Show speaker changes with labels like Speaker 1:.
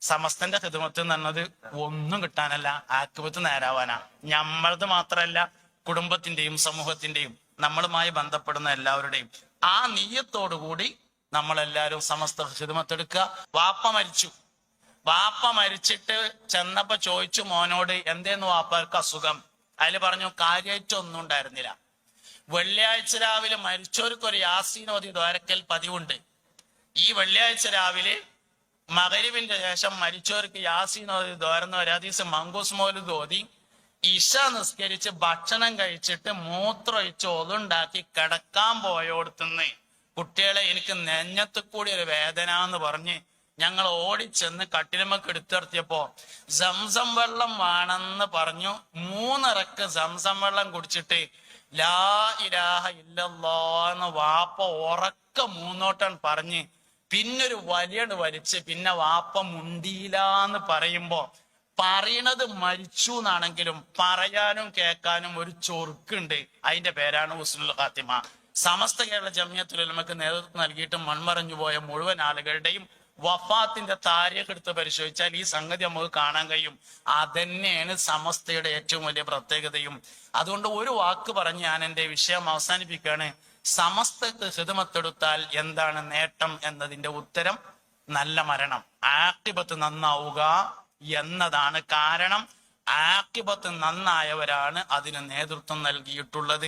Speaker 1: സമസ്തന്റെ ഹിദ്മത്ത് എന്ന് പറഞ്ഞത് ഒന്നും കിട്ടാനല്ല, ആക്കിബത്ത് നേരാവാനാ. നമ്മളത് മാത്രല്ല, കുടുംബത്തിന്റെയും സമൂഹത്തിന്റെയും നമ്മളുമായി ബന്ധപ്പെടുന്ന എല്ലാവരുടെയും ആ നീയത്തോടുകൂടി നമ്മളെല്ലാവരും സമസ്ത ഹിദ്മത്തെടുക്കുക. വാപ്പ മരിച്ചിട്ട് ചെന്നപ്പോ ചോദിച്ചു മോനോട്, എന്തേന്ന് വാപ്പർക്ക് അസുഖം? അതിൽ പറഞ്ഞു കാര്യമായിട്ടൊന്നും ഉണ്ടായിരുന്നില്ല. വെള്ളിയാഴ്ച രാവിലെ മരിച്ചവർക്ക് ഒരു യാസീൻ ഓതി ദ്വാരക്കൽ പതിവുണ്ട്. ഈ വെള്ളിയാഴ്ച രാവിലെ മഗ്‌രിബിന്റെ ശേഷം മരിച്ചവർക്ക് യാസീൻ ഓതി ദ്വാരുന്ന ഒരു ഹദീസ് മങ്കൂസ് മൗലൂദ് ഓതി ഇശ നിസ്കരിച്ച് ഭക്ഷണം കഴിച്ചിട്ട് മൂത്രമൊഴിച്ച് ഒതുണ്ടാക്കി കിടക്കാൻ പോയോടത്തുനിന്ന് കുട്ടികളെ എനിക്ക് നെഞ്ഞത്ത് കൂടി ഒരു വേദന എന്ന് പറഞ്ഞ് ഞങ്ങൾ ഓടിച്ചെന്ന് കട്ടിലുമൊക്കെ എടുത്തിർത്തിയപ്പോ സംസം വെള്ളം വേണമെന്ന് പറഞ്ഞു. 3 ഇറക്ക് സംസം വെള്ളം കുടിച്ചിട്ട് ലാ ഇലാഹ ഇല്ലല്ലാ എന്ന് വാപ്പ ഉറക്ക 3 പറഞ്ഞ് പിന്നൊരു വലിച്ച് പിന്നെ വാപ്പ മുണ്ടിയിലാന്ന് പറയുമ്പോ പറയണത് മരിച്ചു എന്നാണെങ്കിലും പറയാനും കേൾക്കാനും ഒരു ചൊറുക്കുണ്ട്. അതിന്റെ പേരാണ് ഹുസ്നുൽ ഖാത്തിമ. സമസ്ത കേരള ജമിയത്തുൽ ഉലമക്ക് നേതൃത്വം നൽകിയിട്ട് മൺമറഞ്ഞു പോയ മുഴുവൻ ആളുകളുടെയും വഫാത്തിന്റെ താരീഖ് എടുത്ത് പരിശോധിച്ചാൽ ഈ സംഗതി നമുക്ക് കാണാൻ കഴിയും. അതന്നെയാണ് സമസ്തയുടെ ഏറ്റവും വലിയ പ്രത്യേകതയും. അതുകൊണ്ട് ഒരു വാക്ക് പറഞ്ഞ് ഞാൻ എൻ്റെ വിഷയം അവസാനിപ്പിക്കുകയാണ്. സമസ്തക്ക് ഹിദ്മത്തെടുത്താൽ എന്താണ് നേട്ടം എന്നതിന്റെ ഉത്തരം നല്ല മരണം, ആഖിബത്ത് നന്നാവുക എന്നതാണ്. കാരണം ആഖിബത്ത് നന്നായവരാണ് അതിന് നേതൃത്വം നൽകിയിട്ടുള്ളത്.